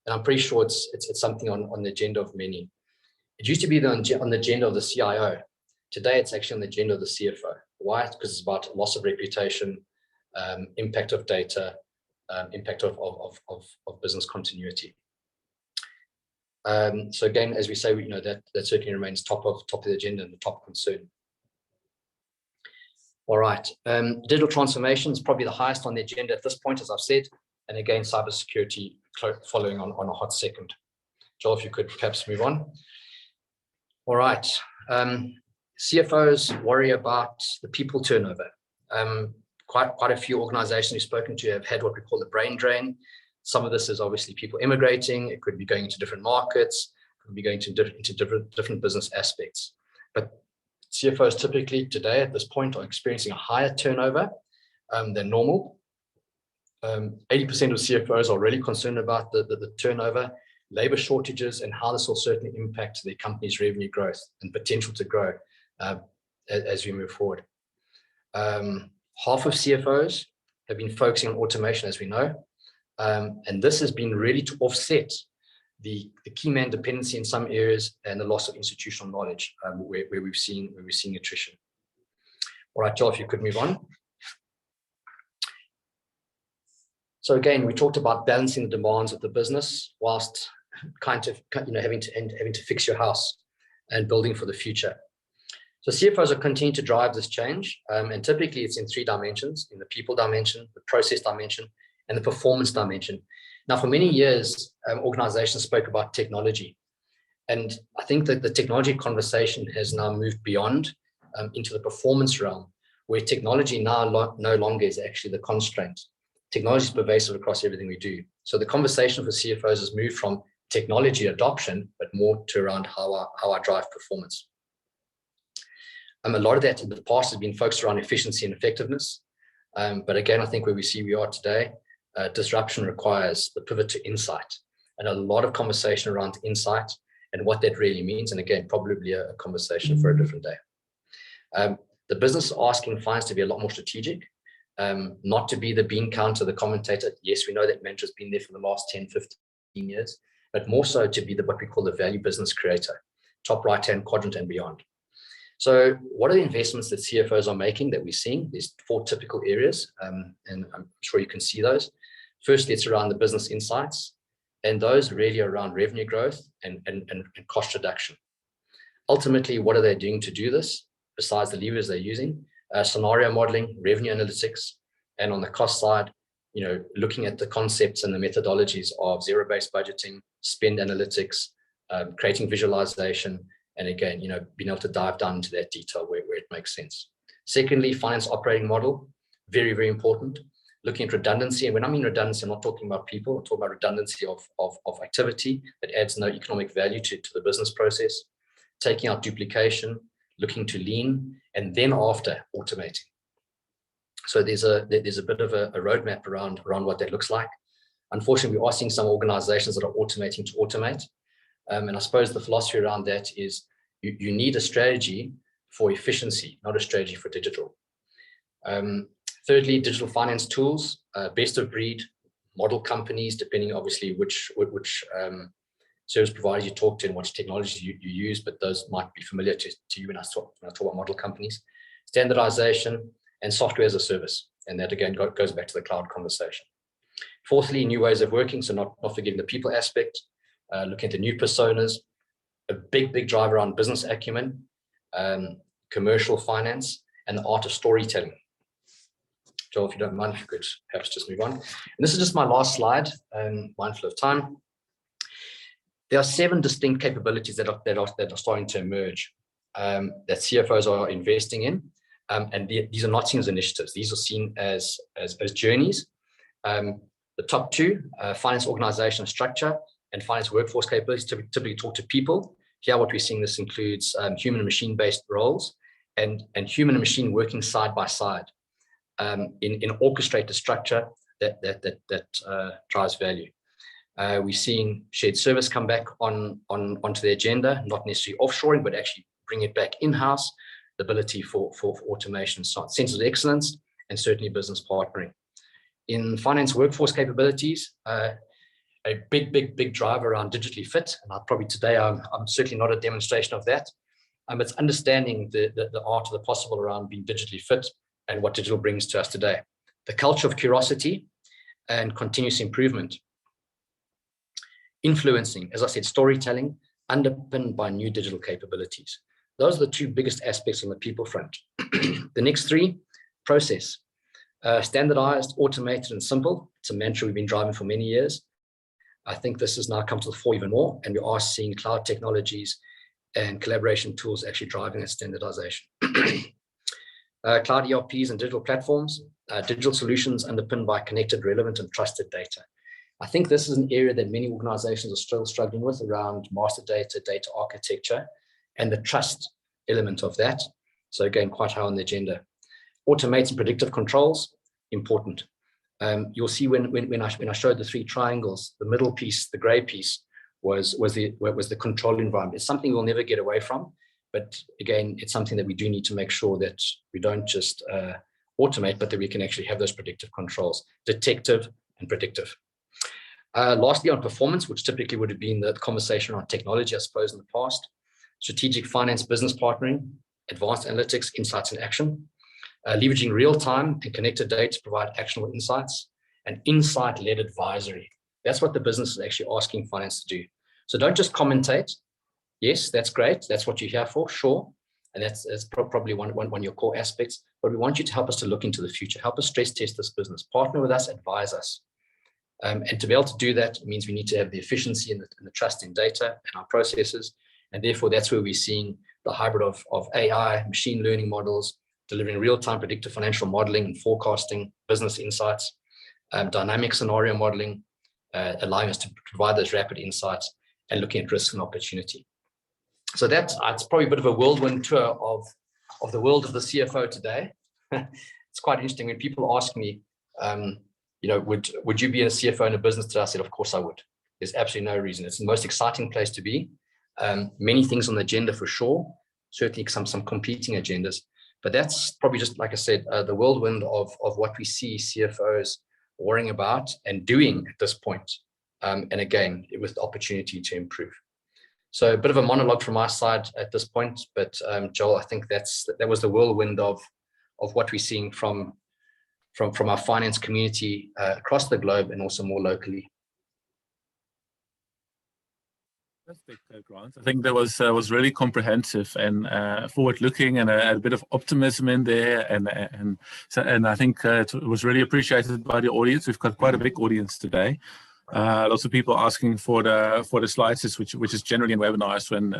And I'm pretty sure it's something on the agenda of many. It used to be on the agenda of the CIO. Today, it's actually on the agenda of the CFO. Why? Because it's about loss of reputation, impact of data, impact of business continuity. So again, as we say, that certainly remains top of the agenda and the top concern. All right, digital transformation is probably the highest on the agenda at this point, as I've said, and again, cybersecurity following on a hot second. Joel, if you could perhaps move on. All right, CFOs worry about the people turnover. Quite a few organizations we've spoken to have had what we call the brain drain. Some of this is obviously people immigrating. It could be going into different markets. It could be going into different business aspects. But CFOs typically today at this point are experiencing a higher turnover than normal. 80% of CFOs are really concerned about the turnover, labor shortages, and how this will certainly impact their company's revenue growth and potential to grow as we move forward. Half of CFOs have been focusing on automation, as we know, and this has been really to offset the key man dependency in some areas and the loss of institutional knowledge, where we're seeing attrition. All right, Joel, if you could move on. So again, we talked about balancing the demands of the business whilst having to fix your house and building for the future. So CFOs are continuing to drive this change, and typically it's in 3 dimensions: in the people dimension, the process dimension, and the performance dimension. Now, for many years, organizations spoke about technology, and I think that the technology conversation has now moved beyond into the performance realm, where technology now no longer is actually the constraint. Technology is pervasive across everything we do. So the conversation for CFOs has moved from technology adoption, but more to around how I drive performance. A lot of that in the past has been focused around efficiency and effectiveness. But again, I think where we are today, disruption requires the pivot to insight, and a lot of conversation around insight and what that really means. And again, probably a conversation for a different day. The business is asking finance to be a lot more strategic, not to be the bean counter, the commentator. Yes, we know that mantra's been there for the last 10, 15 years, but more so to be what we call the value business creator, top right-hand quadrant and beyond. So what are the investments that CFOs are making that we're seeing? There's 4 typical areas, and I'm sure you can see those. Firstly, it's around the business insights, and those really around revenue growth and cost reduction. Ultimately, what are they doing to do this, besides the levers they're using? Scenario modeling, revenue analytics, and on the cost side, looking at the concepts and the methodologies of zero-based budgeting, spend analytics, creating visualization, and again, being able to dive down into that detail where it makes sense. Secondly, finance operating model, very, very important. Looking at redundancy, and when I mean redundancy, I'm not talking about people, I'm talking about redundancy of activity that adds no economic value to the business process, taking out duplication, looking to lean, and then after automating. So there's a bit of a roadmap around what that looks like. Unfortunately, we are seeing some organizations that are automating to automate. And I suppose the philosophy around that is you need a strategy for efficiency, not a strategy for digital. Thirdly, digital finance tools, best of breed, model companies, depending obviously which service providers you talk to and which technologies you use, but those might be familiar to you when I talk about model companies. Standardization and software as a service. And that again goes back to the cloud conversation. Fourthly, new ways of working, so not forgetting the people aspect, looking at the new personas, a big driver on business acumen, commercial finance, and the art of storytelling. Joel, if you don't mind, if you could perhaps just move on. And this is just my last slide, mindful of time. There are 7 distinct capabilities that are starting to emerge that CFOs are investing in. And these are not seen as initiatives. These are seen as journeys. The top 2, finance organization structure and finance workforce capabilities, typically talk to people. Here, what we're seeing, this includes human and machine-based roles and human and machine working side by side in orchestrated structure that drives value. We're seeing shared service come back onto the agenda, not necessarily offshoring, but actually bring it back in-house, the ability for automation, centers of excellence, and certainly business partnering. In finance workforce capabilities, a big driver around digitally fit, and I'm certainly not a demonstration of that. It's understanding the art of the possible around being digitally fit and what digital brings to us today. The culture of curiosity and continuous improvement. Influencing, as I said, storytelling, underpinned by new digital capabilities. Those are the 2 biggest aspects on the people front. The next 3, process. Standardized, automated, and simple. It's a mantra we've been driving for many years. I think this has now come to the fore even more, and we are seeing cloud technologies and collaboration tools actually driving that standardization. Cloud ERPs and digital platforms, digital solutions underpinned by connected, relevant, and trusted data. I think this is an area that many organizations are still struggling with around master data, data architecture, and the trust element of that. So again, quite high on the agenda. Automating predictive controls, important. You'll see when I showed the 3 triangles, the middle piece, the gray piece, was the control environment. It's something we'll never get away from, but again, it's something that we do need to make sure that we don't just automate, but that we can actually have those predictive controls, detective and predictive. Lastly, on performance, which typically would have been the conversation on technology, I suppose, in the past, strategic finance, business partnering, advanced analytics, insights and action, leveraging real-time and connected data to provide actionable insights, and insight-led advisory. That's what the business is actually asking finance to do. So don't just commentate. Yes, that's great. That's what you're here for, sure. And that's probably one of your core aspects. But we want you to help us to look into the future, help us stress test this business, partner with us, advise us. And to be able to do that means we need to have the efficiency and the trust in data and our processes. And therefore, that's where we're seeing the hybrid of AI, machine learning models, delivering real-time predictive financial modeling and forecasting, business insights, dynamic scenario modeling, allowing us to provide those rapid insights and looking at risk and opportunity. So it's probably a bit of a whirlwind tour of the world of the CFO today. It's quite interesting when people ask me, would you be a CFO in a business today? I said, of course I would. There's absolutely no reason. It's the most exciting place to be. Many things on the agenda for sure, certainly some competing agendas, But that's probably just, like I said, the whirlwind of what we see CFOs worrying about and doing at this point. And again, with the opportunity to improve. So a bit of a monologue from my side at this point, but Joel, I think that was the whirlwind of what we're seeing from our finance community across the globe and also more locally. Fantastic, Grant. I think that was really comprehensive and forward-looking, and a bit of optimism in there, and I think it was really appreciated by the audience. We've got quite a big audience today. Lots of people asking for the slides, which is generally in webinars when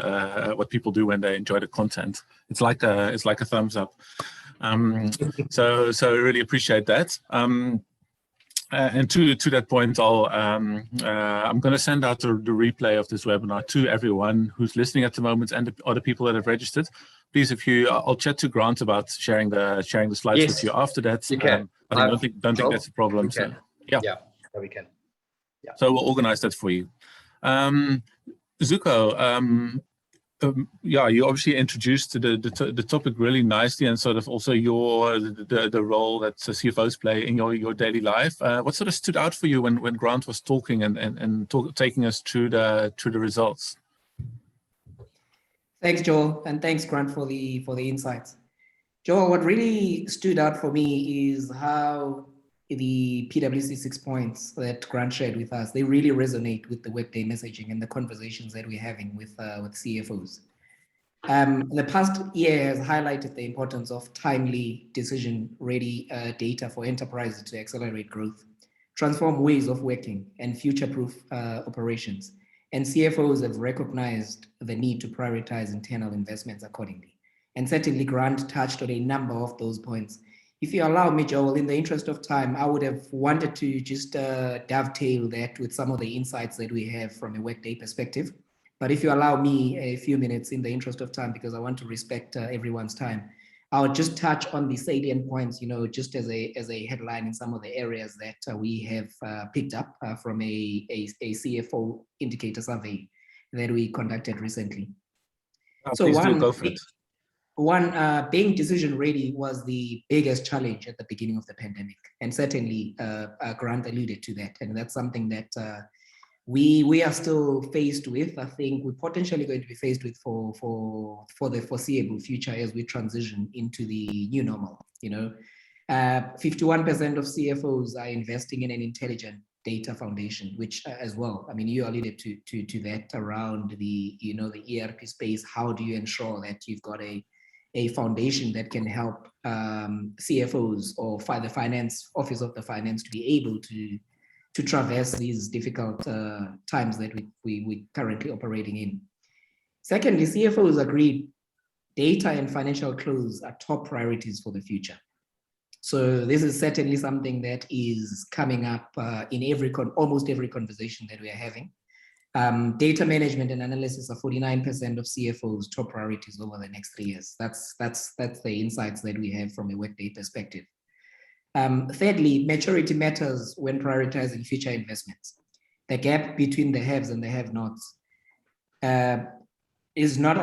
what people do when they enjoy the content. It's like a thumbs up. So I really appreciate that. And to that point, I'm going to send out the replay of this webinar to everyone who's listening at the moment and the other people that have registered. Please, I'll chat to Grant about sharing the slides with you after that. You can. I don't think that's a problem. So, yeah, we can. Yeah. So we'll organize that for you. Zuko, you obviously introduced the topic really nicely, and sort of also the role that CFOs play in your daily life. What sort of stood out for you when Grant was talking and taking us through the results? Thanks, Joel, and thanks, Grant, for the insights. Joel, what really stood out for me is how the PwC 6 points that Grant shared with us, they really resonate with the Workday messaging and the conversations that we're having with CFOs. The past year has highlighted the importance of timely, decision-ready data for enterprises to accelerate growth, transform ways of working, and future-proof operations. And CFOs have recognized the need to prioritize internal investments accordingly. And certainly, Grant touched on a number of those points. If you allow me, Joel, in the interest of time, I would have wanted to just dovetail that with some of the insights that we have from a Workday perspective. But if you allow me a few minutes in the interest of time, because I want to respect everyone's time, I'll just touch on the salient points, just as a headline in some of the areas that we have picked up from a CFO indicator survey that we conducted recently. So go for it. One, being decision ready was the biggest challenge at the beginning of the pandemic. And certainly Grant alluded to that. And that's something that we are still faced with. I think we're potentially going to be faced with for the foreseeable future as we transition into the new normal. 51% of CFOs are investing in an intelligent data foundation, which as well, I mean, you alluded to that around the ERP space. How do you ensure that you've got a foundation that can help CFOs or the finance office of the finance to be able to traverse these difficult times that we're currently operating in. Secondly, CFOs agreed data and financial close are top priorities for the future. So this is certainly something that is coming up in almost every conversation that we are having. Data management and analysis are 49% of CFOs' top priorities over the next 3 years. That's the insights that we have from a Workday perspective. Thirdly, maturity matters when prioritizing future investments. The gap between the haves and the have-nots is going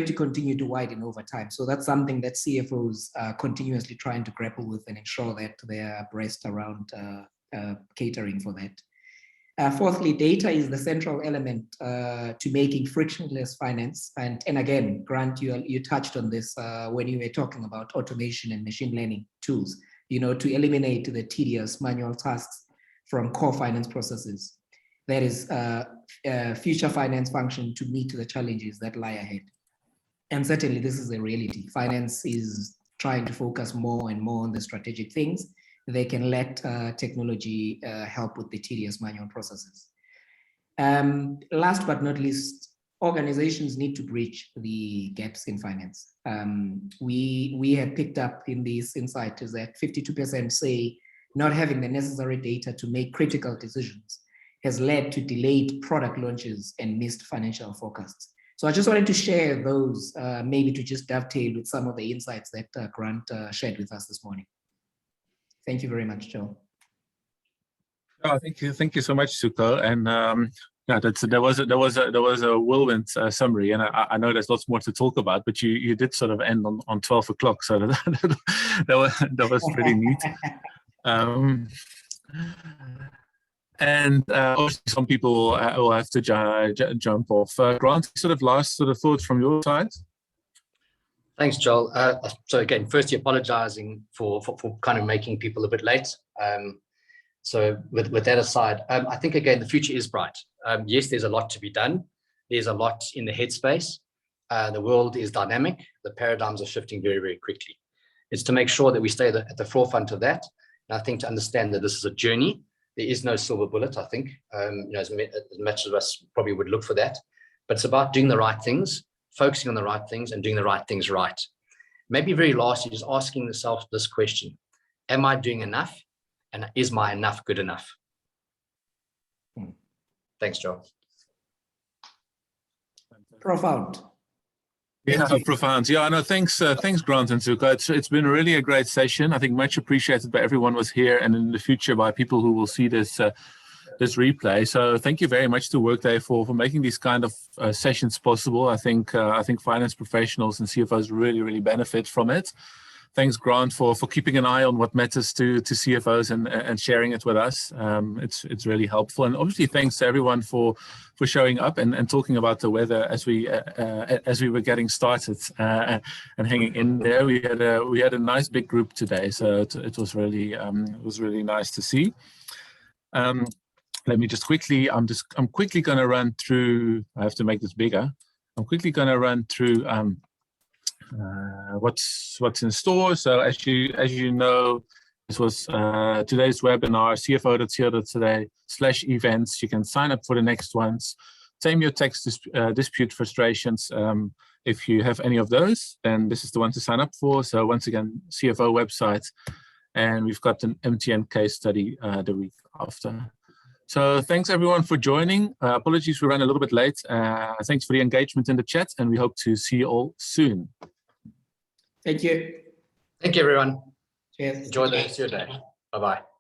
to continue to widen over time. So that's something that CFOs are continuously trying to grapple with and ensure that they are abreast around catering for that. Fourthly, data is the central element to making frictionless finance. And again, Grant, you touched on this when you were talking about automation and machine learning tools, to eliminate the tedious manual tasks from core finance processes. That is future finance function to meet the challenges that lie ahead. And certainly this is a reality. Finance is trying to focus more and more on the strategic things. They can let technology help with the tedious manual processes. Last but not least, organizations need to bridge the gaps in finance. We have picked up in this insight is that 52% say not having the necessary data to make critical decisions has led to delayed product launches and missed financial forecasts. So I just wanted to share those, maybe to just dovetail with some of the insights that Grant shared with us this morning. Thank you very much, Joe. Oh, thank you so much, Zuko. And Yeah, there was a whirlwind summary, and I know there's lots more to talk about, but you did sort of end on 12 o'clock, so that was pretty neat. And obviously some people will have to jump off. Grant, sort of last sort of thoughts from your side? Thanks, Joel. So again, firstly, apologizing for kind of making people a bit late. So with that aside, I think, again, the future is bright. Yes, there's a lot to be done. There's a lot in the headspace. The world is dynamic. The paradigms are shifting very, very quickly. It's to make sure that we stay at the forefront of that. And I think to understand that this is a journey. There is no silver bullet, I think, as much as us probably would look for that. But it's about doing the right things, focusing on the right things, and doing the right things right. Maybe very lastly, just asking yourself this question: am I doing enough? And is my enough good enough? Thanks, Joel. Profound. Yeah, profound. Yeah, no, thanks, Grant and Zuko. It's been really a great session. I think much appreciated by everyone who was here, and in the future by people who will see this this replay. So thank you very much to Workday for making these kind of sessions possible. I think finance professionals and CFOs really benefit from it. Thanks, Grant, for keeping an eye on what matters to CFOs and sharing it with us. It's really helpful. And obviously, thanks to everyone for showing up and talking about the weather as we were getting started and hanging in there. We had a nice big group today, so it was really nice to see. Let me just quickly. I'm quickly going to run through. I have to make this bigger. I'm quickly going to run through. What's in store. So as you know, this was today's webinar, cfo.co.za/events. You can sign up for the next ones. Tame your tax dispute frustrations. If you have any of those, then this is the one to sign up for. So once again, CFO website, and we've got an MTN case study the week after. So thanks everyone for joining. Apologies we ran a little bit late. Thanks for the engagement in the chat, and we hope to see you all soon. Thank you. Thank you, everyone. Cheers. Enjoy the rest of your day. Bye-bye.